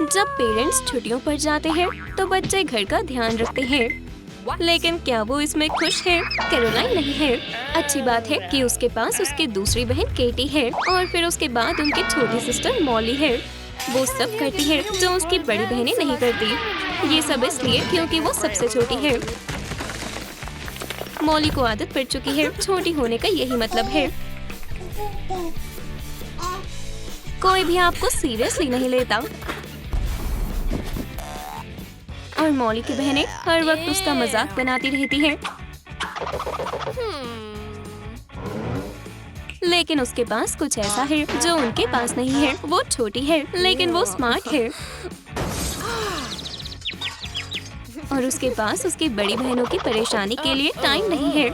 जब पेरेंट्स छुट्टियों पर जाते हैं तो बच्चे घर का ध्यान रखते हैं, लेकिन क्या वो इसमें खुश है? कैरोलाइन नहीं है। अच्छी बात है कि उसके पास उसकी दूसरी बहन केटी है और फिर उसके बाद उनकी छोटी सिस्टर मॉली है। वो सब करती है जो उसकी बड़ी बहनें नहीं करती। ये सब इसलिए क्योंकि वो सबसे छोटी है। मॉली को आदत पड़ चुकी है, छोटी होने का यही मतलब है। कोई भी आपको सीरियसली नहीं लेता और मॉली की बहनें हर वक्त उसका मजाक बनाती रहती हैं। लेकिन उसके पास कुछ ऐसा है जो उनके पास नहीं है। वो छोटी है लेकिन वो स्मार्ट है और उसके पास उसकी बड़ी बहनों की परेशानी के लिए टाइम नहीं है।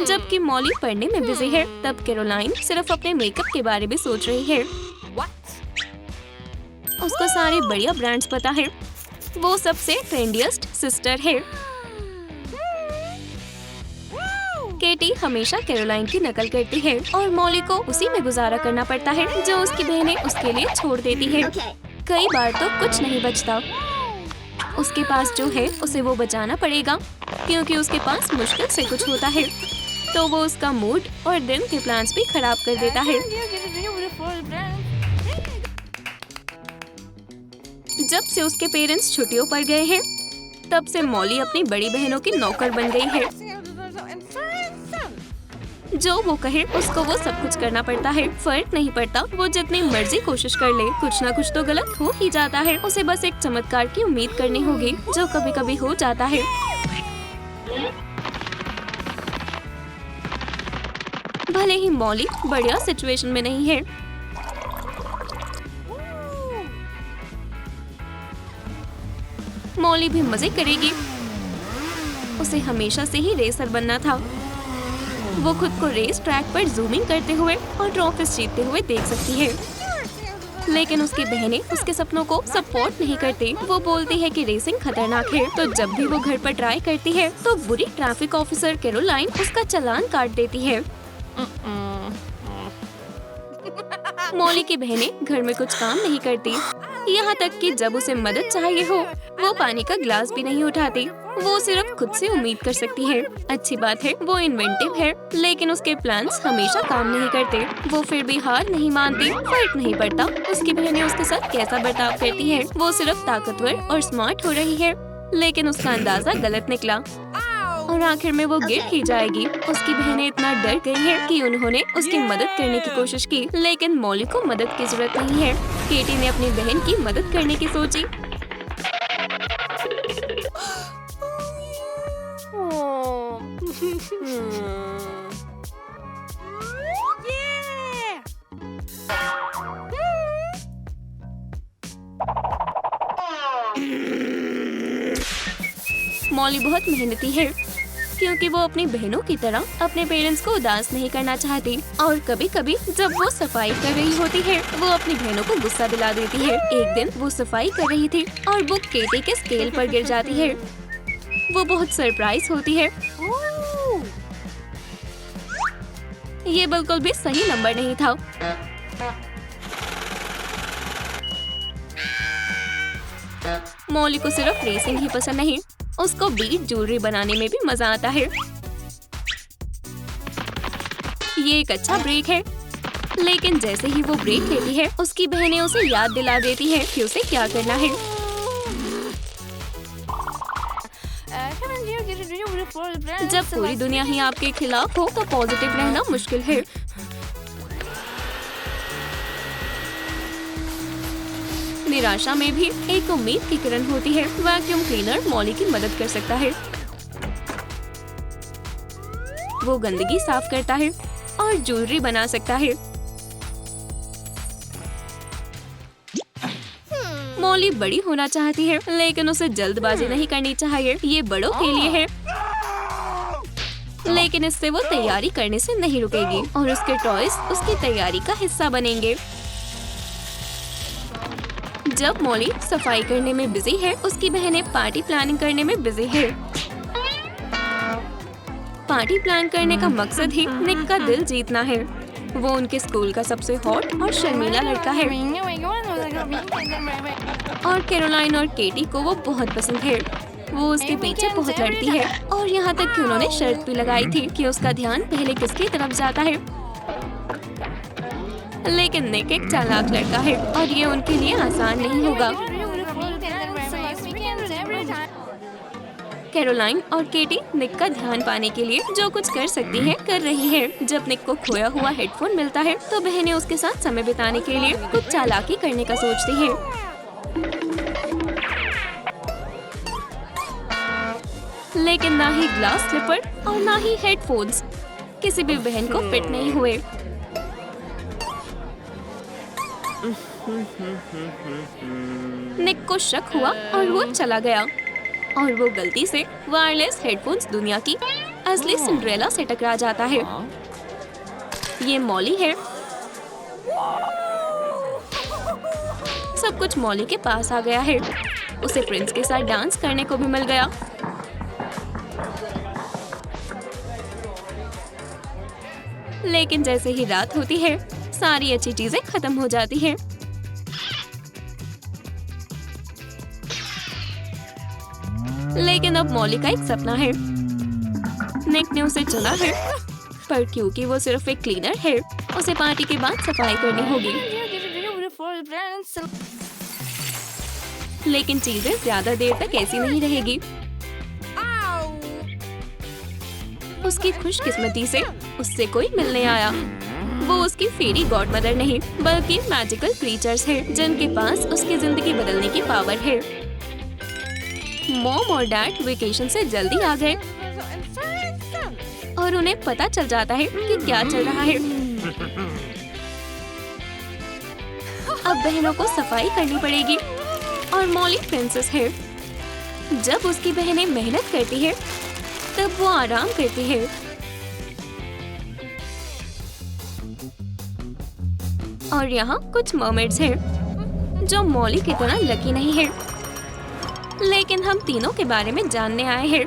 जबकि मॉली पढ़ने में बिजी है, तब कैरोलाइन सिर्फ अपने मेकअप के बारे में सोच रही है। उसको सारे बढ़िया ब्रांड्स पता है। वो सबसे ट्रेंडियस्ट सिस्टर है। केटी हमेशा कैरोलाइन की नकल करती है और मॉली को उसी में गुजारा करना पड़ता है जो उसकी बहनें उसके लिए छोड़ देती है। कई बार तो कुछ नहीं बचता। उसके पास जो है उसे वो बचाना पड़ेगा, क्योंकि उसके पास मुश्किल से कुछ होता है तो वो उसका मूड और दिन के प्लान्स भी खराब कर देता है। जब से उसके पेरेंट्स छुट्टियों पर गए हैं, तब से मॉली अपनी बड़ी बहनों की नौकर बन गई है। जो वो कहे उसको वो सब कुछ करना पड़ता है। फर्क नहीं पड़ता वो जितनी मर्जी कोशिश कर ले, कुछ ना कुछ तो गलत हो ही जाता है। उसे बस एक चमत्कार की उम्मीद करनी होगी, जो कभी कभी हो जाता है। भले ही मॉली बढ़िया सिचुएशन में नहीं है। मॉली भी मजे करेगी। उसे हमेशा से ही रेसर बनना था। वो खुद को रेस ट्रैक पर जूमिंग करते हुए और ट्रॉफीज जीतते हुए देख सकती है। लेकिन उसकी बहनें उसके सपनों को सपोर्ट नहीं करती। वो बोलती है कि रेसिंग खतरनाक है, तो जब भी वो घर पर ट्राई करती है तो बुरी ट्रैफिक ऑफिसर कैरोलाइन उसका चालान काट देती है। मॉली की बहनें घर में कुछ काम नहीं करती, यहाँ तक कि जब उसे मदद चाहिए हो वो पानी का गिलास भी नहीं उठाती। वो सिर्फ खुद से उम्मीद कर सकती है। अच्छी बात है वो इन्वेंटिव है, लेकिन उसके प्लान्स हमेशा काम नहीं करते। वो फिर भी हार नहीं मानती। फर्क नहीं पड़ता उसकी बहनें उसके साथ कैसा बर्ताव करती है। वो सिर्फ ताकतवर और स्मार्ट हो रही है, लेकिन उसका अंदाजा गलत निकला और आखिर में वो गिर ही जाएगी। उसकी बहनें इतना डर गई हैं कि उन्होंने उसकी मदद करने की कोशिश की, लेकिन मॉली को मदद की जरूरत नहीं है। केटी ने अपनी बहन की मदद करने की सोची। मॉली बहुत मेहनती है, क्योंकि वो अपनी बहनों की तरह अपने पेरेंट्स को उदास नहीं करना चाहती। और कभी कभी जब वो सफाई कर रही होती है वो अपनी बहनों को गुस्सा दिला देती है। एक दिन वो सफाई कर रही थी और बुक केटी के स्केल पर गिर जाती है। वो बहुत सरप्राइज होती है। ये बिल्कुल भी सही नंबर नहीं था। मॉली को सिर्फ रेसिंग ही पसंद नहीं, उसको बीट ज्वेलरी बनाने में भी मजा आता है। ये एक अच्छा ब्रेक है, लेकिन जैसे ही वो ब्रेक लेती है उसकी बहनें उसे याद दिला देती है कि उसे क्या करना है। जब पूरी दुनिया ही आपके खिलाफ हो तो पॉजिटिव रहना मुश्किल है। निराशा में भी एक उम्मीद की किरण होती है। वैक्यूम क्लीनर मॉली की मदद कर सकता है। वो गंदगी साफ करता है और ज्वेलरी बना सकता है। मॉली बड़ी होना चाहती है, लेकिन उसे जल्दबाजी नहीं करनी चाहिए। ये बड़ों के लिए है, लेकिन इससे वो तैयारी करने से नहीं रुकेगी और उसके टॉयज उसकी तैयारी का हिस्सा बनेंगे। जब मॉली सफाई करने में बिजी है, उसकी बहनें पार्टी प्लानिंग करने में बिजी है। पार्टी प्लान करने का मकसद ही निक का दिल जीतना है। वो उनके स्कूल का सबसे हॉट और शर्मीला लड़का है और कैरोलाइन और केटी को वो बहुत पसंद है। वो उसके पीछे बहुत लड़ती है और यहाँ तक कि उन्होंने शर्त भी लगाई थी कि उसका ध्यान पहले किसकी तरफ जाता है। लेकिन निक एक चालाक लड़का है और ये उनके लिए आसान नहीं होगा। कैरोलाइन और केटी निक का ध्यान पाने के लिए जो कुछ कर सकती है कर रही है। जब निक को खोया हुआ हेडफोन मिलता है तो बहनें उसके साथ समय बिताने के लिए कुछ चालाकी करने का सोचती है। लेकिन ना ही ग्लास स्लीपर और ना ही हेडफोन्स किसी भी बहन को फिट नहीं हुए। निक को शक हुआ और वो चला गया और वो गलती से वायरलेस हेडफोन्स दुनिया की असली सिंड्रेला से टकरा जाता है। ये मॉली है। सब कुछ मॉली के पास आ गया है। उसे प्रिंस के साथ डांस करने को भी मिल गया। लेकिन जैसे ही रात होती है सारी अच्छी चीजें खत्म हो जाती हैं। लेकिन अब मॉली का एक सपना है। निक ने उसे चुना है पर क्योंकि वो सिर्फ एक क्लीनर है उसे पार्टी के बाद सफाई करनी होगी। लेकिन चीजें ज्यादा देर तक ऐसी नहीं रहेगी। उसकी खुशकिस्मती से उससे कोई मिलने आया। वो उसकी फेरी गॉडमदर नहीं बल्कि मैजिकल क्रीचर्स है जिनके पास उसकी जिंदगी बदलने की पावर है। मॉम और डैड वेकेशन से जल्दी आ गए और उन्हें पता चल जाता है कि क्या चल रहा है। अब बहनों को सफाई करनी पड़ेगी और मॉली प्रिंसेस है। जब उसकी बहनें मेहनत करती है तब वो आराम करती है। और यहाँ कुछ मर्मेड्स हैं जो मॉली की तरह लकी नहीं है। लेकिन हम तीनों के बारे में जानने आए हैं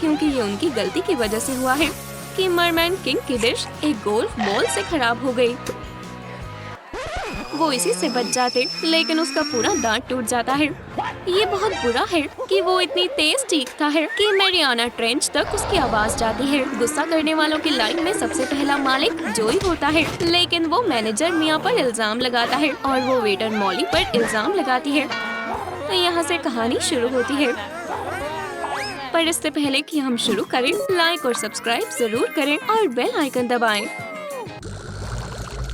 क्योंकि ये उनकी गलती की वजह से हुआ है कि मरमैन किंग की डिश एक गोल्फ बॉल से खराब हो गई। वो इसी से बच जाते लेकिन उसका पूरा दांत टूट जाता है। ये बहुत बुरा है कि वो इतनी तेज चीखता है कि मैरियाना ट्रेंच तक उसकी आवाज जाती है। गुस्सा करने वालों की लाइन में सबसे पहला मालिक जोई होता है लेकिन वो मैनेजर मिया पर इल्जाम लगाता है और वो वेटर मॉली पर इल्जाम लगाती है। यहाँ से कहानी शुरू होती है। पर इससे पहले कि हम शुरू करें लाइक और सब्सक्राइब जरूर करें और बेल आइकन दबाएं।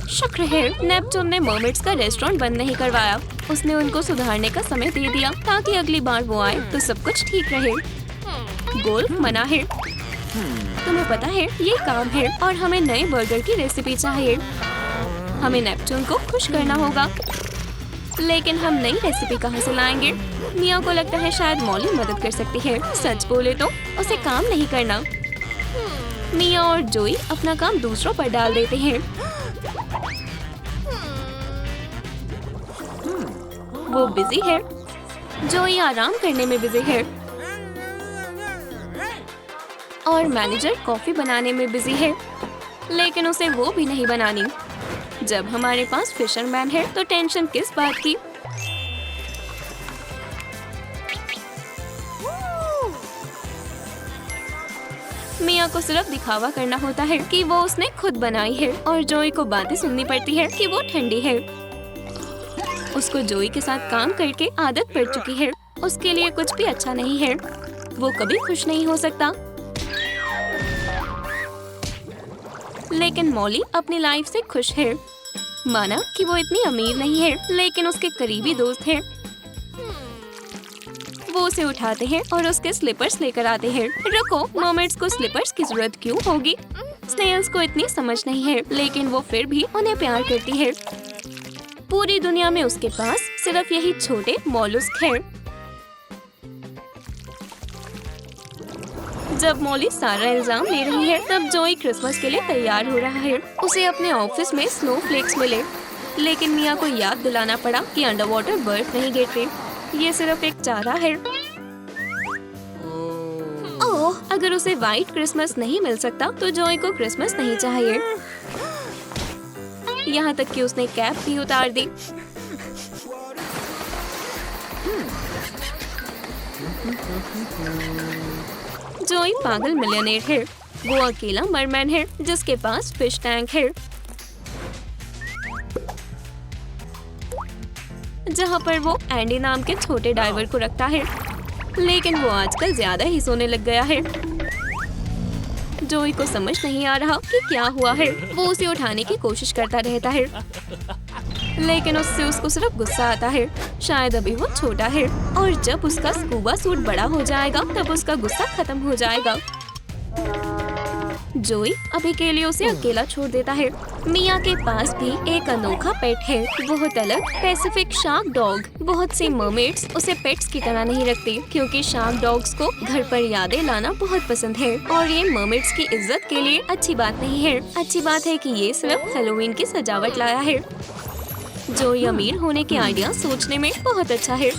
शुक्र है नेपच्यून ने मर्मेड्स का रेस्टोरेंट बंद नहीं करवाया। उसने उनको सुधारने का समय दे दिया ताकि अगली बार वो आए तो सब कुछ ठीक रहे। गोल्फ मना है। तुम्हें पता है ये काम है और हमें नए बर्गर की रेसिपी चाहिए। हमें नेपच्यून को खुश करना होगा लेकिन हम नई रेसिपी कहाँ से लाएंगे? मिया को लगता है शायद मॉली मदद कर सकती है। सच बोले तो उसे काम नहीं करना। मिया और जोई अपना काम दूसरों पर डाल देते हैं। वो बिजी है। जोई आराम करने में बिजी है और मैनेजर कॉफी बनाने में बिजी है लेकिन उसे वो भी नहीं बनानी। जब हमारे पास फिशरमैन है तो टेंशन किस बात की? मिया को सिर्फ दिखावा करना होता है कि वो उसने खुद बनाई है और जोई को बातें सुननी पड़ती है कि वो ठंडी है। उसको जोई के साथ काम करके आदत पड़ चुकी है। उसके लिए कुछ भी अच्छा नहीं है। वो कभी खुश नहीं हो सकता। लेकिन मॉली अपनी लाइफ से खुश है। माना कि वो इतनी अमीर नहीं है लेकिन उसके करीबी दोस्त हैं। वो उसे उठाते हैं और उसके स्लीपर्स लेकर आते हैं। रुको, मर्मेड्स को स्लीपर्स की जरूरत क्यों होगी? स्नेल्स को इतनी समझ नहीं है लेकिन वो फिर भी उन्हें प्यार करती है। पूरी दुनिया में उसके पास सिर्फ यही छोटे मॉलुस्क है। जब मॉली सारा इल्जाम ले रही है तब जोई क्रिसमस के लिए तैयार हो रहा है। उसे अपने ऑफिस में स्नोफ्लेक्स मिले लेकिन मिया को याद दिलाना पड़ा कि अंडरवाटर बर्फ नहीं गिरते। ये सिर्फ एक चारा है। ओह, अगर उसे व्हाइट क्रिसमस नहीं मिल सकता तो जोई को क्रिसमस नहीं चाहिए। यहाँ तक कि उसने कैप भी उतार दी। जोई पागल मिलियनेयर है। वो अकेला मरमैन है जिसके पास फिश टैंक है, जहाँ पर वो एंडी नाम के छोटे डाइवर को रखता है। लेकिन वो आजकल ज्यादा ही सोने लग गया है। जोई को समझ नहीं आ रहा कि क्या हुआ है। वो उसे उठाने की कोशिश करता रहता है, लेकिन उससे उसको सिर्फ गुस्सा आता है। शायद अभी वो छोटा है और जब उसका स्कूबा सूट बड़ा हो जाएगा तब उसका गुस्सा खत्म हो जाएगा। जोई अभी के लिए उसे अकेला छोड़ देता है। मिया के पास भी एक अनोखा पेट है, बहुत अलग पैसिफिक शार्क डॉग। बहुत सी मर्मेड्स उसे पेट्स की तरह नहीं रखती क्योंकि शार्क डॉग्स को घर पर यादें लाना बहुत पसंद है और ये मर्मेड्स की इज्जत के लिए अच्छी बात नहीं है। अच्छी बात है कि ये सिर्फ हैलोवीन की सजावट लाया है। जोई अमीर होने के आइडिया सोचने में बहुत अच्छा है।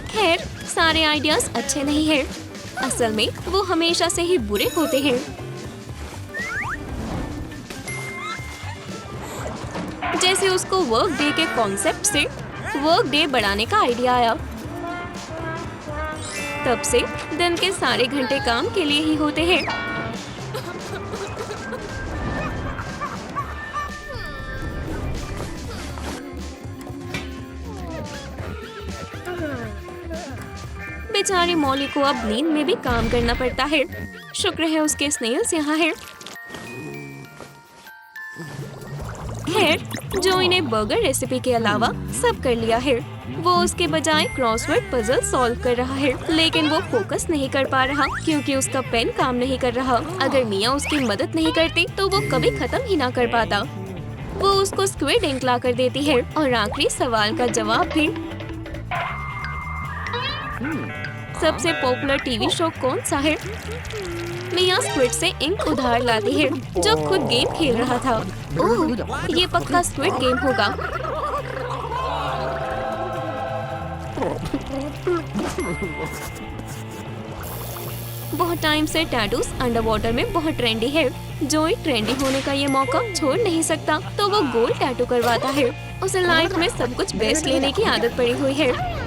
खैर, सारे आइडियाज अच्छे नहीं हैं। असल में वो हमेशा से ही बुरे होते हैं। जैसे उसको वर्क डे के कॉन्सेप्ट से वर्क डे बढ़ाने का आइडिया आया, तब से दिन के सारे घंटे काम के लिए ही होते हैं। बेचारी मॉली को अब नींद में भी काम करना पड़ता है। शुक्र है उसके स्नेल्स यहाँ है। खैर, जोई ने बर्गर रेसिपी के अलावा सब कर लिया है। वो उसके बजाय क्रॉसवर्ड पजल सॉल्व कर रहा है, लेकिन वो फोकस नहीं कर पा रहा क्योंकि उसका पेन काम नहीं कर रहा। अगर मिया उसकी मदद नहीं करती तो वो कभी खत्म ही ना कर पाता। वो उसको स्क्विड इंक ला कर देती है और आखिरी सवाल का जवाब भी। सबसे पॉपुलर टीवी शो कौन सा है? मिया स्क्विड से इंक उधार लाती है जो खुद गेम खेल रहा था। ओह, ये पक्का स्क्विड गेम होगा। बहुत टाइम से टैटूज अंडर वाटर में बहुत ट्रेंडी है। जोई ट्रेंडी होने का ये मौका छोड़ नहीं सकता, तो वो गोल्ड टैटू करवाता है। उसे लाइफ में सब कुछ बेस्ट लेने की आदत पड़ी हुई है।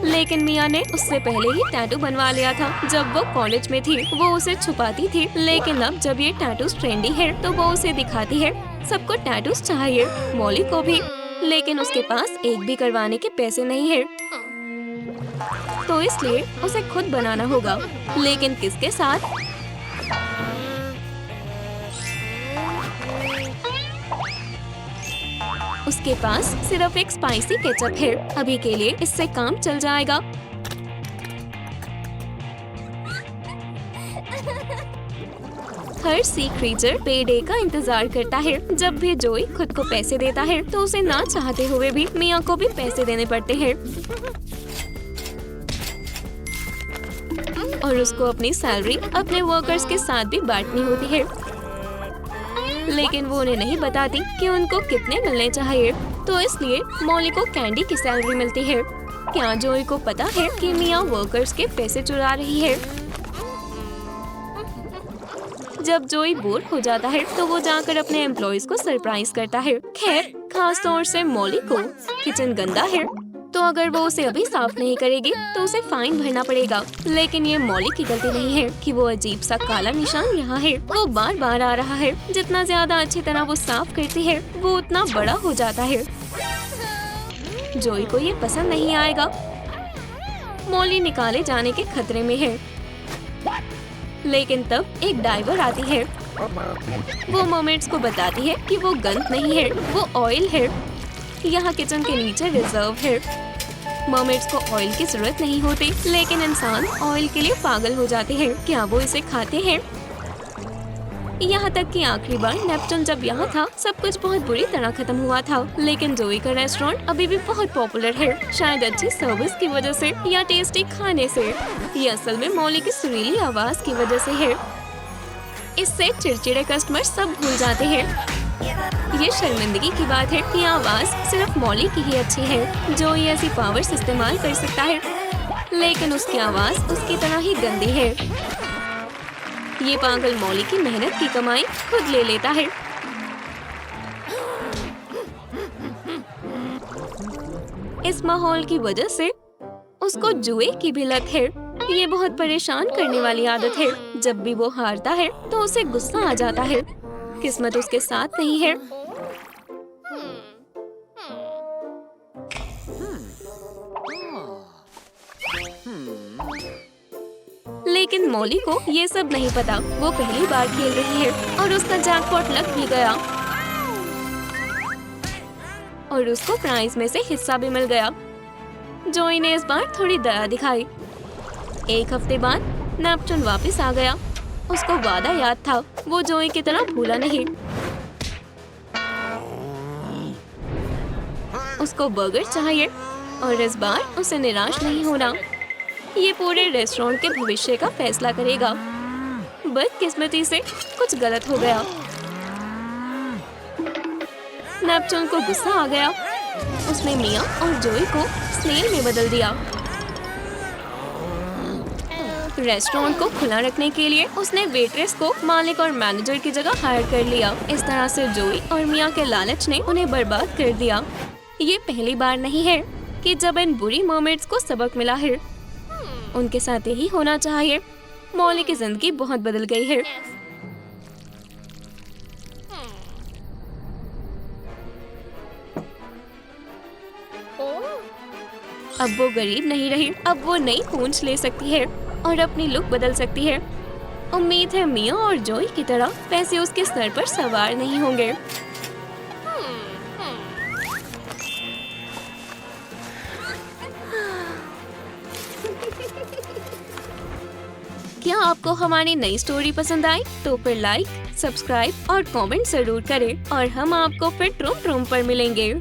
लेकिन मिया ने उससे पहले ही टैटू बनवा लिया था। जब वो कॉलेज में थी वो उसे छुपाती थी, लेकिन अब जब ये टैटूज ट्रेंडी है तो वो उसे दिखाती है। सबको टैटूज चाहिए, मॉली को भी, लेकिन उसके पास एक भी करवाने के पैसे नहीं है, तो इसलिए उसे खुद बनाना होगा। लेकिन किसके साथ? उसके पास सिर्फ एक स्पाइसी केचप है। अभी के लिए इससे काम चल जाएगा। हर सी क्रीचर पे डे का इंतजार करता है। जब भी जोई खुद को पैसे देता है तो उसे ना चाहते हुए भी मिया को भी पैसे देने पड़ते हैं और उसको अपनी सैलरी अपने वर्कर्स के साथ भी बांटनी होती है। लेकिन वो उन्हें नहीं बताती कि उनको कितने मिलने चाहिए, तो इसलिए मॉली को कैंडी की सैलरी मिलती है। क्या जोई को पता है कि मिया वर्कर्स के पैसे चुरा रही है? जब जोई बोर हो जाता है तो वो जाकर अपने एम्प्लॉइज को सरप्राइज करता है। खैर, खास तौर से मॉली को। किचन गंदा है तो अगर वो उसे अभी साफ नहीं करेगी तो उसे फाइन भरना पड़ेगा। लेकिन ये मॉली की गलती नहीं है कि वो अजीब सा काला निशान यहाँ है। वो बार बार आ रहा है। जितना ज्यादा अच्छी तरह वो साफ करती है वो उतना बड़ा हो जाता है। जोई को ये पसंद नहीं आएगा। मॉली निकाले जाने के खतरे में है। लेकिन तब एक डाइवर आती है। वो मर्मेड्स को बताती है कि वो गंद नहीं है, वो ऑयल है। यहाँ किचन के नीचे रिजर्व है। मर्मेड्स को ऑयल की जरूरत नहीं होती, लेकिन इंसान ऑयल के लिए पागल हो जाते हैं। क्या वो इसे खाते हैं? यहाँ तक कि आखिरी बार नेपच्यून जब यहाँ था सब कुछ बहुत बुरी तरह खत्म हुआ था। लेकिन जोई का रेस्टोरेंट अभी भी बहुत पॉपुलर है, शायद अच्छी सर्विस की वजह से या टेस्टी खाने से। ये असल में मॉली की सुरीली आवाज की वजह से है। इससे चिड़चिड़े कस्टमर सब भूल जाते हैं। ये शर्मिंदगी की बात है कि आवाज सिर्फ मॉली की ही अच्छी है। जो ये ऐसी पावर्स इस्तेमाल कर सकता है, लेकिन उसकी आवाज उसकी तरह ही गंदी है। ये पागल मॉली की मेहनत की कमाई खुद ले लेता है। इस माहौल की वजह से उसको जुए की भी लत है। ये बहुत परेशान करने वाली आदत है। जब भी वो हारता है तो उसे गुस्सा आ जाता है। किस्मत उसके साथ नहीं है। लेकिन मॉली को ये सब नहीं पता। वो पहली बार खेल रही है और उसका जैकपॉट लग भी गया और उसको प्राइज में से हिस्सा भी मिल गया। जोई ने इस बार थोड़ी दया दिखाई। एक हफ्ते बाद नेपच्यून वापस आ गया। उसको वादा याद था। वो जोई की तरह भूला नहीं। उसको बर्गर चाहिए और इस बार उसे निराश नहीं होना। ये पूरे रेस्टोरेंट के भविष्य का फैसला करेगा। बदकिस्मती से कुछ गलत हो गया। नेपच्यून को गुस्सा आ गया। उसने मिया और जोई को स्नेल में बदल दिया। रेस्टोरेंट को खुला रखने के लिए उसने वेट्रेस को मालिक और मैनेजर की जगह हायर कर लिया। इस तरह से जोई और मिया के लालच ने उन्हें बर्बाद कर दिया। ये पहली बार नहीं है कि जब इन बुरी मर्मेड्स को सबक मिला है। उनके साथ यही होना चाहिए। मॉली की जिंदगी बहुत बदल गई है। अब वो गरीब नहीं रही। अब वो नई पूंछ ले सकती है और अपनी लुक बदल सकती है। उम्मीद है मिया और जोई की तरह पैसे उसके सर पर सवार नहीं होंगे। क्या आपको हमारी नई स्टोरी पसंद आई? तो फिर लाइक, सब्सक्राइब और कमेंट जरूर करें और हम आपको फिर ट्रूम ट्रूम पर मिलेंगे।